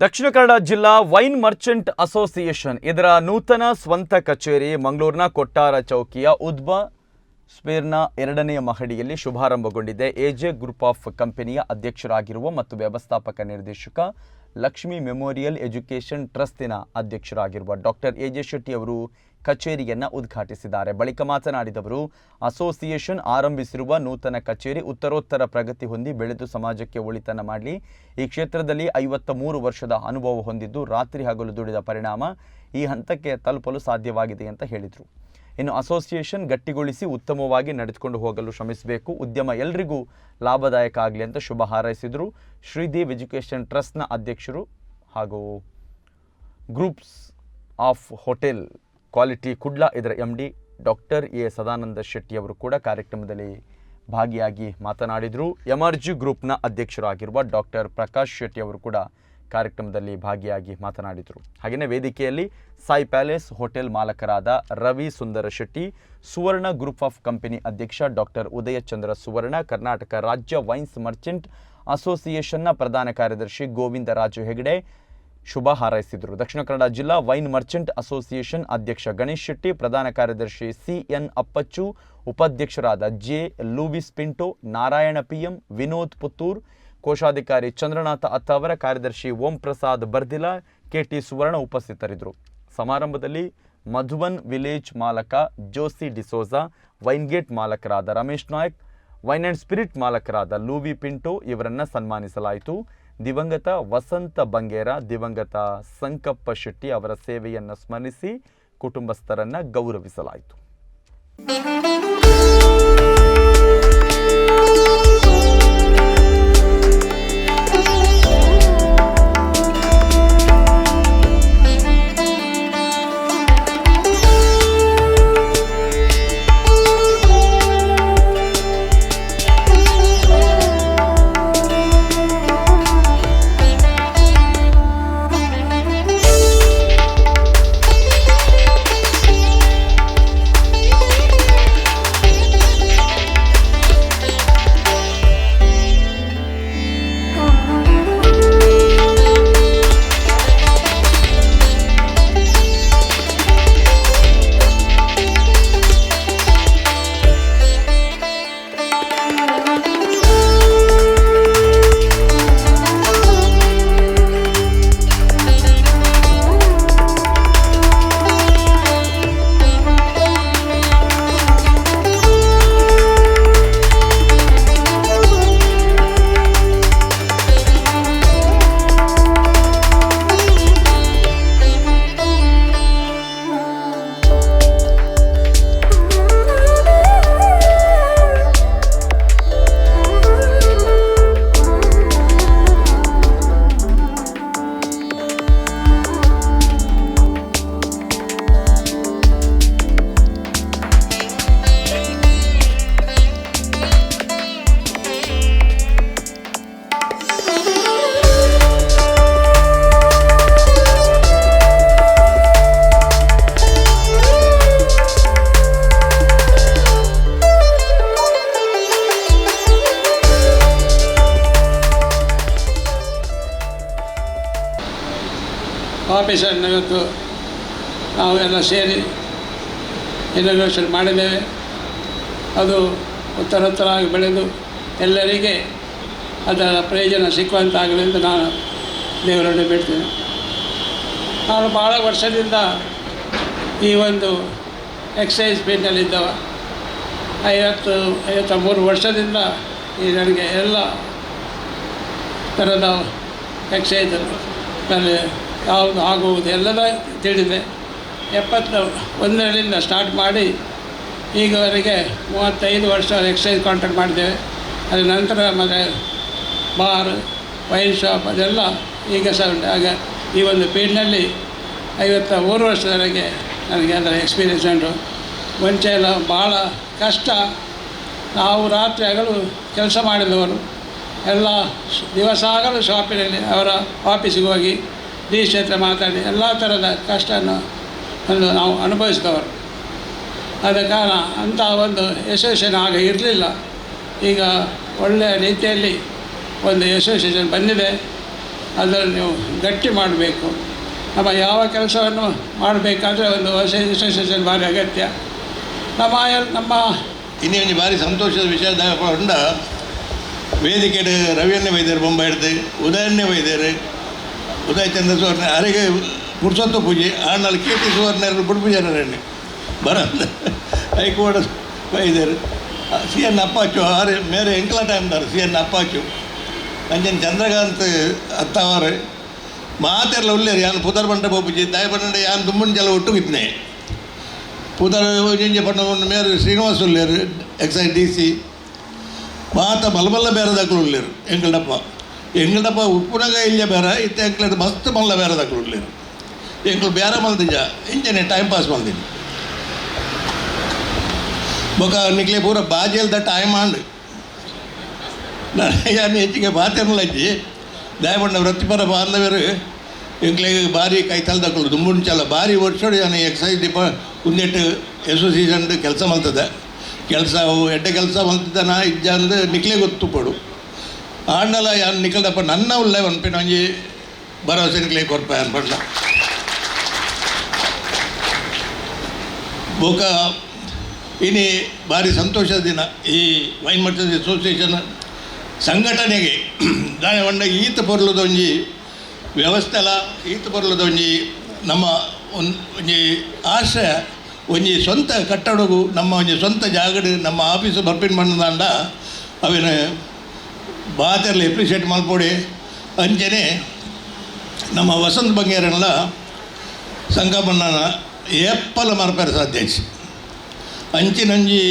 ದಕ್ಷಿಣ ಕನ್ನಡ ಜಿಲ್ಲಾ wine Merchant association ಇದರ ನೂತನ ಸ್ವಂತ ಕಚೇರಿ ಮಂಗಳೂರಿನ ಕೊಟ್ಟಾರ ಚೌಕಿಯ ಉದ್ಬಾ ಸ್ಪೇರ್ನ 2ನೇ ಮಹಡಿಯಲ್ಲಿ ಶುಭಾರಂಭಗೊಂಡಿದೆ. ಎಜೆ ಗ್ರೂಪ್ ಆಫ್ ಕಂಪನಿಯ ಅಧ್ಯಕ್ಷರಾಗಿರುವ ಮತ್ತು ವ್ಯವಸ್ಥಾಪಕ ನಿರ್ದೇಶಕ ಲಕ್ಷ್ಮಿ ಮೆಮೋರಿಯಲ್ ಎಜುಕೇಷನ್ ಟ್ರಸ್ಟಿನ ಅಧ್ಯಕ್ಷರಾಗಿರುವ ಡಾಕ್ಟರ್ ಎಜೆ ಶೆಟ್ಟಿ ಅವರು ಕಚೇರಿಯನ್ನು ಉದ್ಘಾಟಿಸಿದ್ದಾರೆ. ಬಳಿಕ ಮಾತನಾಡಿದವರು, ಅಸೋಸಿಯೇಷನ್ ಆರಂಭಿಸಿರುವ ನೂತನ ಕಚೇರಿ ಉತ್ತರೋತ್ತರ ಪ್ರಗತಿ ಹೊಂದಿ ಬೆಳೆದು ಸಮಾಜಕ್ಕೆ ಒಳಿತನ್ನು ಮಾಡಲಿ. ಈ ಕ್ಷೇತ್ರದಲ್ಲಿ 53 ವರ್ಷದ ಅನುಭವ ಹೊಂದಿದ್ದು ರಾತ್ರಿ ಹಗಲು ದುಡಿದ ಪರಿಣಾಮ ಈ ಹಂತಕ್ಕೆ ತಲುಪಲು ಸಾಧ್ಯವಾಗಿದೆ ಅಂತ ಹೇಳಿದರು. ಇನ್ನು ಅಸೋಸಿಯೇಷನ್ ಗಟ್ಟಿಗೊಳಿಸಿ ಉತ್ತಮವಾಗಿ ನಡೆದುಕೊಂಡು ಹೋಗಲು ಶ್ರಮಿಸಬೇಕು, ಉದ್ಯಮ ಎಲ್ರಿಗೂ ಲಾಭದಾಯಕ ಆಗಲಿ ಅಂತ ಶುಭ ಹಾರೈಸಿದರು. ಶ್ರೀದೇವ್ ಎಜುಕೇಷನ್ ಟ್ರಸ್ಟ್ನ ಅಧ್ಯಕ್ಷರು ಹಾಗೂ groups of hotel quality Kudla ಇದರ MD doctor A Sadananda Shetty ಅವರು ಕೂಡ ಕಾರ್ಯಕ್ರಮದಲ್ಲಿ ಭಾಗಿಯಾಗಿ ಮಾತನಾಡಿದರು. MRG ಗ್ರೂಪ್ನ ಅಧ್ಯಕ್ಷರಾಗಿರುವ ಡಾಕ್ಟರ್ ಪ್ರಕಾಶ್ ಶೆಟ್ಟಿ ಅವರು ಕೂಡ ಕಾರ್ಯಕ್ರಮದಲ್ಲಿ ಭಾಗಿಯಾಗಿ ಮಾತನಾಡಿದರು. ಹಾಗೆಯೇ ವೇದಿಕೆಯಲ್ಲಿ ಸಾಯಿ ಪ್ಯಾಲೇಸ್ ಹೋಟೆಲ್ ಮಾಲಕರಾದ Ravi Sundara Shetty, Suvarna group of company ಅಧ್ಯಕ್ಷ ಡಾಕ್ಟರ್ ಉದಯಚಂದ್ರ ಸುವರ್ಣ, ಕರ್ನಾಟಕ ರಾಜ್ಯ ವೈನ್ಸ್ ಮರ್ಚೆಂಟ್ ಅಸೋಸಿಯೇಷನ್ನ ಪ್ರಧಾನ ಕಾರ್ಯದರ್ಶಿ ಗೋವಿಂದರಾಜು ಹೆಗಡೆ ಶುಭ ಹಾರೈಸಿದರು. ದಕ್ಷಿಣ ಕನ್ನಡ ಜಿಲ್ಲಾ ವೈನ್ ಮರ್ಚೆಂಟ್ ಅಸೋಸಿಯೇಷನ್ ಅಧ್ಯಕ್ಷ ಗಣೇಶ್ ಶೆಟ್ಟಿ, ಪ್ರಧಾನ ಕಾರ್ಯದರ್ಶಿ CN ಅಪ್ಪಚ್ಚು, ಉಪಾಧ್ಯಕ್ಷರಾದ J ಲೂವಿಸ್ ಪಿಂಟೋ, ನಾರಾಯಣ PM, ವಿನೋದ್ ಪುತ್ತೂರ್, ಕೋಶಾಧಿಕಾರಿ ಚಂದ್ರನಾಥ ಅತ್ತಾವರ, ಕಾರ್ಯದರ್ಶಿ ಓಂ ಪ್ರಸಾದ್ ಬರ್ದಿಲ, KT ಸುವರ್ಣ ಉಪಸ್ಥಿತರಿದ್ದರು. ಸಮಾರಂಭದಲ್ಲಿ ಮಧುಬನ್ ವಿಲೇಜ್ ಮಾಲಕ ಜೋಸಿ ಡಿಸೋಜಾ, ವೈನ್ಗೇಟ್ ಮಾಲಕರಾದ Ramesh Nayak, wine and spirit ಮಾಲಕರಾದ ಲೂವಿ ಪಿಂಟೋ ಇವರನ್ನು ಸನ್ಮಾನಿಸಲಾಯಿತು. ದಿವಂಗತ ವಸಂತ ಬಂಗೇರ, ದಿವಂಗತ ಸಂಕಪ್ಪ ಶೆಟ್ಟಿ ಅವರ ಸೇವೆಯನ್ನು ಸ್ಮರಿಸಿ ಕುಟುಂಬಸ್ಥರನ್ನು ಗೌರವಿಸಲಾಯಿತು. ಆಫೀಸನ್ನು ಇವತ್ತು ನಾವೆಲ್ಲ ಸೇರಿ ಇನಾಗ್ರೇಷನ್ ಮಾಡಿದ್ದೇವೆ. ಅದು ಉತ್ತರೋತ್ತರವಾಗಿ ಬೆಳೆದು ಎಲ್ಲರಿಗೆ ಅದರ ಪ್ರಯೋಜನ ಸಿಕ್ಕುವಂತಾಗಲಿ ಎಂದು ನಾನು ದೇವರನ್ನು ಬಿಡ್ತೇನೆ. ನಾನು ಭಾಳ ವರ್ಷದಿಂದ ಈ ಒಂದು ಎಕ್ಸೈಸ್ ಫೀಲ್ಡ್ನಲ್ಲಿದ್ದವ, 53 ವರ್ಷದಿಂದ ಈ ನನಗೆ ಎಲ್ಲ ಥರದ ಎಕ್ಸೈಸಲ್ಲಿ ಯಾವುದು ಆಗುವುದು ಎಲ್ಲದ ತಿಳಿದೆ. 71ರಿಂದ ಸ್ಟಾರ್ಟ್ ಮಾಡಿ ಈಗವರೆಗೆ 35 ವರ್ಷ ಎಕ್ಸೈಸ್ ಕಾಂಟ್ರಾಕ್ಟ್ ಮಾಡಿದ್ದೇವೆ. ಅದರ ನಂತರ ಮತ್ತು ಬಾರ್, ವೈನ್ ಶಾಪ್ ಅದೆಲ್ಲ ಈಗ ಸಹ ಉಂಟು. ಆಗ ಈ ಒಂದು ಫೀಲ್ಡ್ನಲ್ಲಿ 53 ವರ್ಷದವರೆಗೆ ನನಗೆ ಅದರ ಎಕ್ಸ್ಪೀರಿಯೆನ್ಸ್ ಉಂಟು. ಮುಂಚೆ ಎಲ್ಲ ಭಾಳ ಕಷ್ಟ. ನಾವು ರಾತ್ರಿ ಹಗಲು ಕೆಲಸ ಮಾಡಿದವರು, ಎಲ್ಲ ದಿವಸ ಆಗಲು ಶಾಪಿನಲ್ಲಿ ಅವರ ಆಫೀಸಿಗೆ ಹೋಗಿ ಡಿಸಿ ಹತ್ರ ಮಾತಾಡಿ ಎಲ್ಲ ಥರದ ಕಷ್ಟವನ್ನು ನಾವು ಅನುಭವಿಸಿದವರು. ಆದ ಕಾರಣ ಅಂಥ ಒಂದು ಅಸೋಸಿಯೇಷನ್ ಆಗ ಇರಲಿಲ್ಲ. ಈಗ ಒಳ್ಳೆಯ ರೀತಿಯಲ್ಲಿ ಒಂದು ಅಸೋಸಿಯೇಷನ್ ಬಂದಿದೆ. ಅದನ್ನು ನೀವು ಗಟ್ಟಿ ಮಾಡಬೇಕು. ನಮ್ಮ ಯಾವ ಕೆಲಸವನ್ನು ಮಾಡಬೇಕಾದ್ರೆ ಒಂದು ಹೊಸ ಇನ್ಸ್ಟಿಟ್ಯೂಷನ್ ಭಾರಿ ಅಗತ್ಯ. ನಮ್ಮ ಇನ್ನೊಂದು ಭಾರಿ ಸಂತೋಷದ ವಿಷಯದ ಪಂಡ ವೇದಿಕೆಡು ರವಿಯನ್ನೇ ವೈದ್ಯರು ಬೊಂಬ ಹಿಡ್ದು ಉದಯನ್ನೇ ವೈದ್ಯರು ಉದಯ ಚಂದ್ರ ಸುವರ್ಣ ಅರೆಗೆ ಪುರುಷತ್ವ ಪೂಜೆ ಆಂಡಲ್ಲಿ ಕೀರ್ತಿ ಸುವರ್ಣರು ಬಿಡ್ಪೂಜಾರಣ್ಣೆ ಬರ ಹೈಕೋರ್ಟ್ ವೈದ್ಯರು ಸಿ ಎನ್ ಅಪ್ಪಾಚು ಆರು ಮೇರೆ ಎಂಕಲ ಟೈಮ್ದಾರು ಸಿ ಎನ್ ಅಪ್ಪಾಚು ಅಂಜನ್ ಚಂದ್ರಕಾಂತ್ ಅತ್ತವರು ಮಾತೆಲ್ಲ ಉಳ್ಳೇರು ಯಾನು ಪುದರ್ ಬಂಡ ಪೋಪುಜಿ ದಯ ಪಂಡ ಯಾನು ದುಮ್ಮುಂಜೆಲ್ಲ ಒಟ್ಟುಗಿದ್ನೆ ಪುದರ್ ಜಿಂಜೆ ಪಂಡ ಮೇರೆ ಶ್ರೀನಿವಾಸ ಉಳ್ಳೇರು ಎಕ್ಸೈಸ್ DC ಮಾತ ಬಲಬಲ್ಲ ಬೇರೆದಾಕಲು ಉಳ್ಳೇರು ಎಂಗಳಪ್ಪ ಉಪ್ಪುನಗ ಇಲ್ಲೇ ಬೇರೆ ಇತ್ತು ಎಂಕ್ಲಡ್ ಮಸ್ತ್ ಮಲ್ಲ ಬೇರೆದಾಕಲು ಉಳ್ಳೇರು ಎಂಕ್ಳು ಬೇರೆ ಮಲ್ದಿಜ ಇಂಜನೆ ಟೈಮ್ ಪಾಸ್ ಮಲ್ದಿನಿ ಬೊಕ ನಿಕ್ಲೆ ಪೂರ ಬಾಜಿಯಲ್ದ ಟೈಮ್ ಆಂಡ್ ಯಾನು ಹೆಚ್ಚಿಗೆ ಬಾತೆರ್ಲಜ್ಜಿ ದಯಪಂಡ ವೃತ್ತಿಪರ ಬಾಂಧವರು ಎಂಕ್ಲೆಗೆ ಭಾರಿ ಕೈತಲ್ದಕ್ಕಳು ದುಂಬುಂಚಲ್ಲ ಭಾರಿ ವರ್ಷೋಡು ಯಾನು ಎಕ್ಸೈಸ್ ಕುಂದೆಟ್ಟು ಅಸೋಸಿಯೇಷನ್ ಕೆಲಸ ಮಲ್ತದೆ ಕೆಲಸ ಎಡ್ಡೆ ಕೆಲಸ ಮಲ್ತಿದ್ದಾನ ಇಜ್ಜ ಅಂದ್ರೆ ನಿಕ್ಲೆ ಗೊತ್ತು ಪಡು ಆಂಡಲ ಯಾನು ನಿಕ್ಕಲ್ದಪ್ಪ ನನ್ನ ಉಳ್ಳೆ ಒನ್ಪಿನ ಒಂಜಿ ಭರವಸೆ ನಿಕ್ಲೆ ಕೊರ್ಪ ಅನ್ಪಡ್ಲ ಬೊಕ ಇನಿ ಭಾರಿ ಸಂತೋಷದ ದಿನ ಈ ವೈನ್ ಮರ್ಚೆಂಟ್ ಅಸೋಸಿಯೇಷನ್ ಸಂಘಟನೆಗೆ ದಾನೆ ಒಂಡ ಈತ ಬರಲದೊಂಜಿ ವ್ಯವಸ್ಥೆಲ ಈತ ಬರಲದೊಂಜಿ ನಮ್ಮ ಒಂಜಿ ಆಶ್ರಯ ಒಂಜಿ ಸ್ವಂತ ಕಟ್ಟಡಗು ನಮ್ಮ ಒಂಜಿ ಸ್ವಂತ ಜಾಗಡು ನಮ್ಮ ಆಫೀಸು ಬರ್ಪಿನ ಮಣ್ಣದಾಂಡ ಅವೇನು ಬಾತೆಲ್ಲ ಎಪ್ರಿಷಿಯೇಟ್ ಮಲ್ಪೊಡೆ ಅಂಚನೆ ನಮ್ಮ ವಸಂತ ಬಂಗೇರನ್ಲ ಸಂಗಮಣ್ಣನ ಏಪ್ಪಲ ಮರಪೇರ ಸಾಧ್ಯ ಅಂಚಿನಂಜಿ